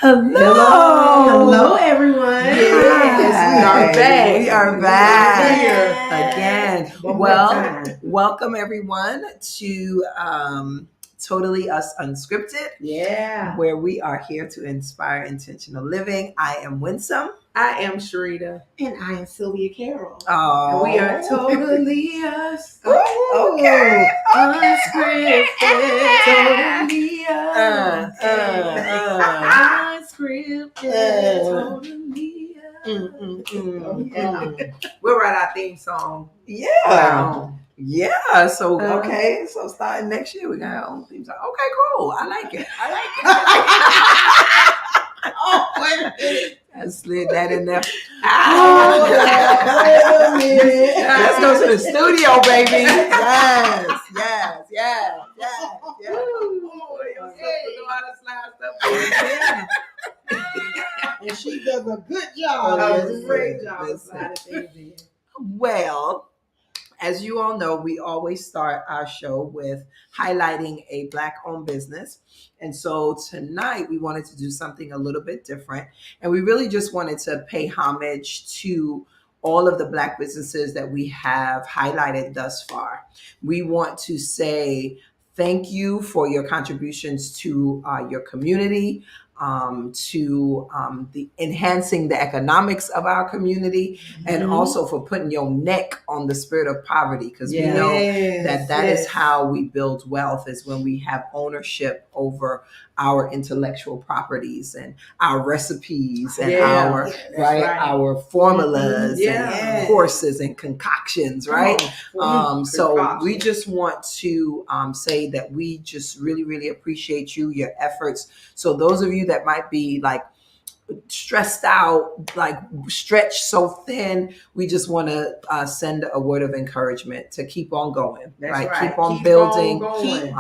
Hello, everyone. Yes, we are back Yes. again. Welcome everyone to Totally Us Unscripted. Yeah. Where we are here to inspire intentional living. I am Winsome. I am Sharita. And I am Sylvia Carroll. Oh, and we are Totally Us. Okay. Unscripted. Totally Us. Unscripted. Totally Us. We'll write our theme song. Yeah. Yeah. So so starting next year we got our own theme song. Okay, cool. I like it. Oh, wait a minute. I slid that in there. Wait a minute. Let's go to the studio, baby. Yes. And she does a good job. A great job. Well, as you all know, we always start our show with highlighting a Black-owned business. And so tonight we wanted to do something a little bit different. And we really just wanted to pay homage to all of the Black businesses that we have highlighted thus far. We want to say thank you for your contributions to your community, to the enhancing the economics of our community, and also for putting your neck on the spirit of poverty, because we know that is how we build wealth, is when we have ownership over our intellectual properties and our recipes and our formulas and courses and concoctions, right? So we just want to say that we just really appreciate your efforts. So those of you that might be like stressed out, like stretched so thin, we just want to send a word of encouragement to keep on going. Right? Keep on building. Keep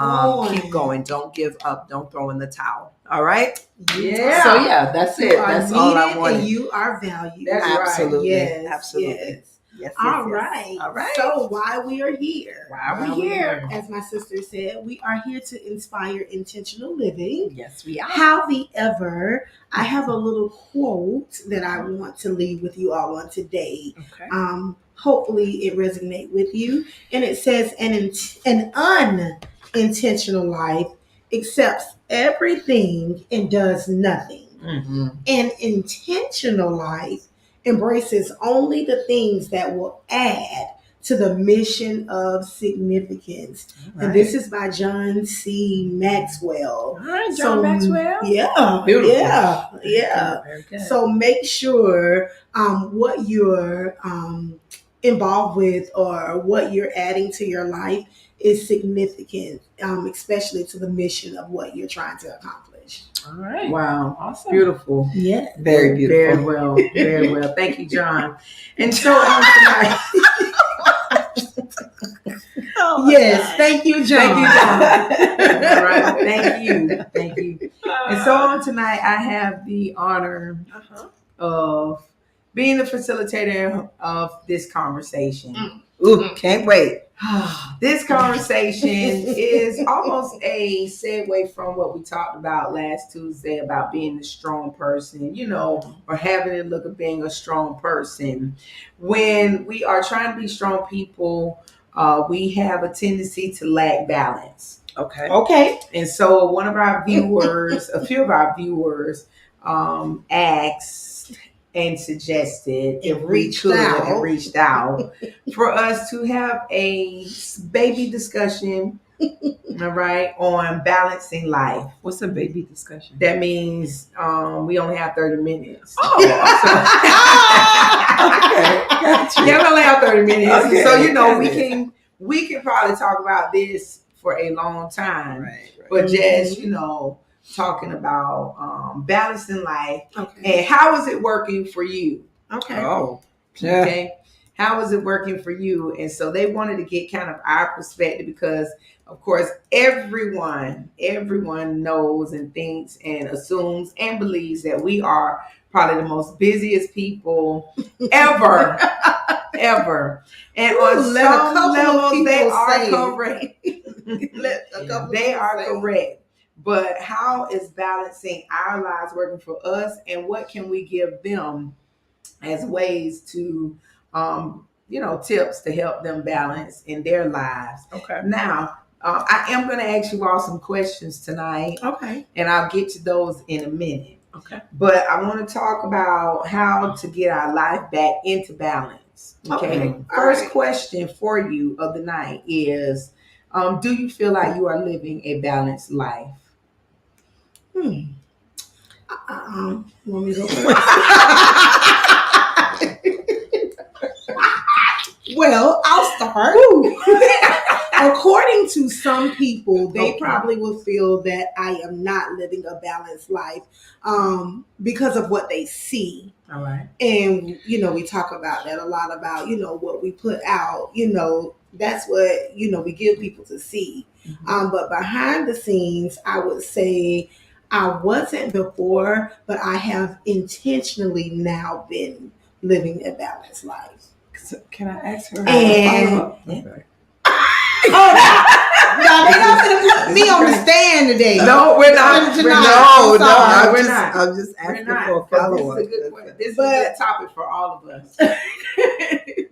going. Don't give up. Don't throw in the towel. All right. Yeah. So that's it. That's all I wanted. And you are valued. That's absolutely. Right. Absolutely. Yes, All right. So why we are here? As my sister said, we are here to inspire intentional living. Yes, we are. However, I have a little quote that I want to leave with you all on today. Okay. Hopefully it resonates with you. And it says, an unintentional life accepts everything and does nothing. Mm-hmm. An intentional life embraces only the things that will add to the mission of significance. Right. And this is by John C. Maxwell. All right, John Maxwell. Yeah. Beautiful. Yeah. Very good. So make sure what you're involved with or what you're adding to your life is significant, especially to the mission of what you're trying to accomplish. All right. Wow. Awesome. Beautiful. Yeah. Very beautiful. Very well. Thank you, John. And so on tonight. Yes. Thank you, John. All right. Thank you. And so on tonight, I have the honor of being the facilitator of this conversation. Ooh, can't wait. This conversation is almost a segue from what we talked about last Tuesday about being the strong person, or having the look of being a strong person. When we are trying to be strong people, we have a tendency to lack balance. Okay. And so one of our viewers, a few of our viewers, asked and suggested and reached out for us to have a baby discussion, all right, on balancing life. What's a baby discussion? That means we only have 30 minutes. Okay, gotcha. Yeah, we only have 30 minutes. Okay, so we can probably talk about this for a long time. Right. But just talking about balancing life, Okay. and how is it working for you? Okay. Oh, yeah. Okay, how is it working for you? And so they wanted to get kind of our perspective because, of course, everyone knows and thinks and assumes and believes that we are probably the most busiest people ever. And on some levels, they are correct. They are correct. But how is balancing our lives working for us, and what can we give them as ways to, tips to help them balance in their lives? Okay. Now, I am going to ask you all some questions tonight, Okay. and I'll get to those in a minute. Okay. But I want to talk about how to get our life back into balance. Okay. Okay. First Alright. question for you of the night is, do you feel like you are living a balanced life? Want me to go first? Well, I'll start. According to some people, they Okay. probably will feel that I am not living a balanced life because of what they see. All right. And, we talk about that a lot about, what we put out, that's what, we give people to see. But behind the scenes, I would say I wasn't before, but I have intentionally now been living a balanced life. So can I ask her? And- Okay. Now they're not gonna put me on the stand today. No, we're not. Tonight. We're I'm not. sorry. We're not. I'm just We're asking not. for a 'Cause follow up. This is a good question. This is a But- good topic for all of us.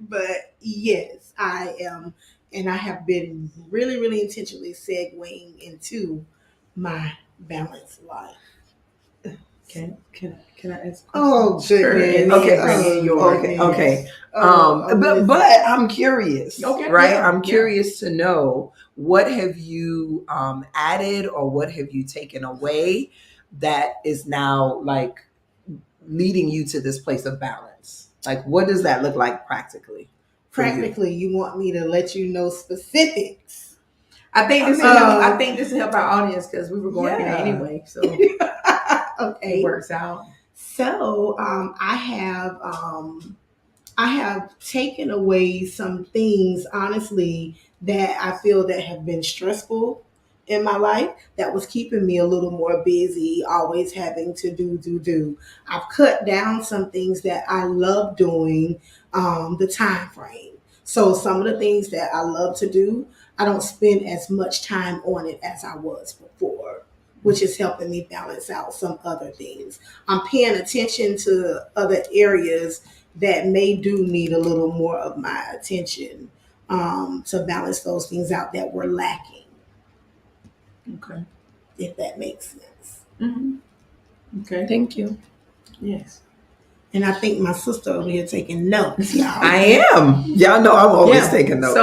But yes, I am, and I have been really, really intentionally segueing into my balanced life. Can I ask? Oh goodness. Okay, Oh, bring in yours. goodness. Okay. Oh, But I'm curious, Okay, right? yeah, I'm yeah. curious to know, what have you added or what have you taken away that is now like leading you to this place of balance? Like, what does that look like practically? for you? Practically, you want me to let you know specifics. I think this. I think this will help our audience because we were going here Yeah. anyway, so Okay. it works out. So I have taken away some things, honestly, that I feel that have been stressful in my life that was keeping me a little more busy, always having to do. I've cut down some things that I love doing, the time frame. So some of the things that I love to do, I don't spend as much time on it as I was before, which is helping me balance out some other things. I'm paying attention to other areas that may do need a little more of my attention, to balance those things out that were lacking, Okay. if that makes sense. Mm-hmm. Okay. Thank you. Yes. And I think my sister over here taking notes, y'all. I am. Y'all know I'm always Yeah. taking notes.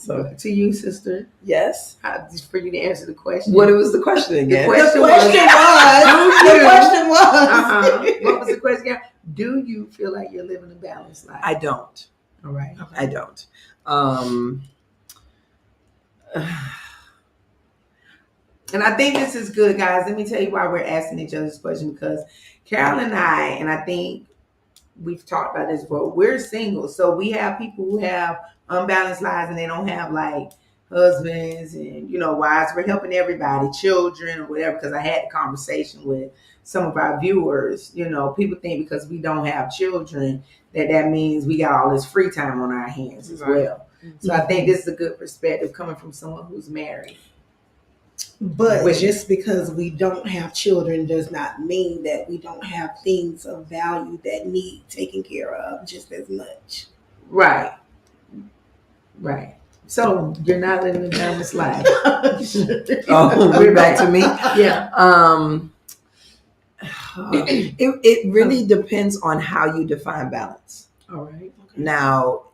So to you, sister, yes. just for you to answer the question. What was the question again? The question The question was. What was the question again? Do you feel like you're living a balanced life? I don't. All right. I don't. And I think this is good, guys. Let me tell you why we're asking each other this question, because Carol and I think we've talked about this before, we're single. So we have people who have unbalanced lives and they don't have like husbands and, wives. We're helping everybody, children or whatever, because I had a conversation with some of our viewers. People think because we don't have children that means we got all this free time on our hands as Right. well. So I think this is a good perspective coming from someone who's married. But Which- just because we don't have children does not mean that we don't have things of value that need taken care of just as much. Right. Right. So you're not living a balanced life. Oh, we're back to me. Yeah. It really depends on how you define balance. All right. Now,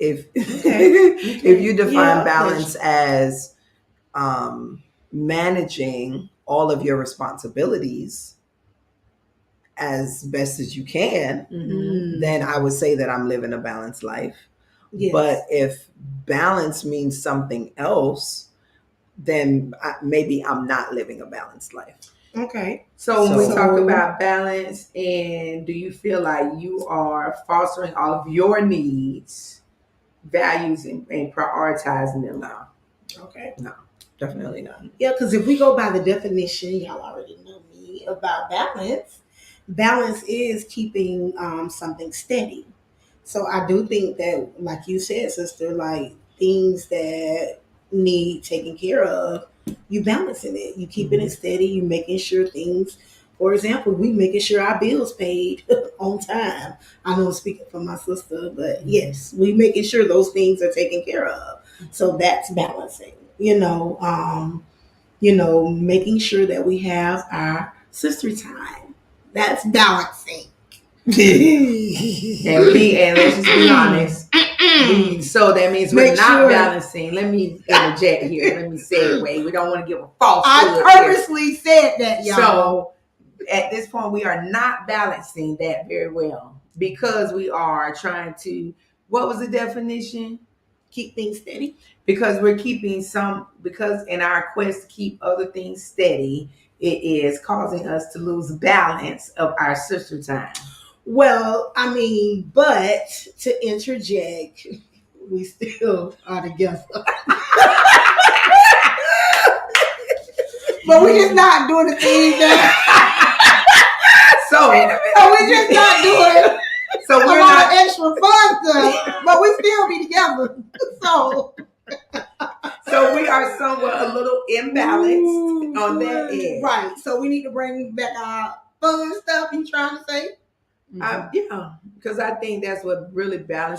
if Okay. if you define Yeah. balance as managing all of your responsibilities as best as you can, Mm-hmm. then I would say that I'm living a balanced life. Yes. But if balance means something else, then maybe I'm not living a balanced life. Okay. So when we So- talk about balance, and do you feel like you are fostering all of your needs, values, and prioritizing them now? Okay. Definitely not. Yeah, because if we go by the definition, y'all already know me about balance. Balance is keeping something steady. So I do think that, like you said, sister, like things that need taken care of, you balancing it. You keeping it steady. You making sure things. For example, we making sure our bills paid on time. I know I'm speaking for my sister, but yes, we making sure those things are taken care of. So that's balancing. Making sure that we have our sister time. That's balancing. And let's just be honest. So that means we're Make not sure- balancing. Let me interject here. Let me segue. We don't want to give a false. I purposely said that, y'all. So at this point, we are not balancing that very well because we are trying to. What was the definition? Keep things steady. Because we're keeping because in our quest to keep other things steady, it is causing us to lose balance of our sister time. Well, I mean, but to interject, we still are together. But we're just not doing the things that. So we're just not doing so a we're lot not of extra fun stuff, but we still be together. so we are somewhat a little imbalanced on that end. Right. So we need to bring back our fun stuff. You trying to say? Yeah, because I think that's what really balances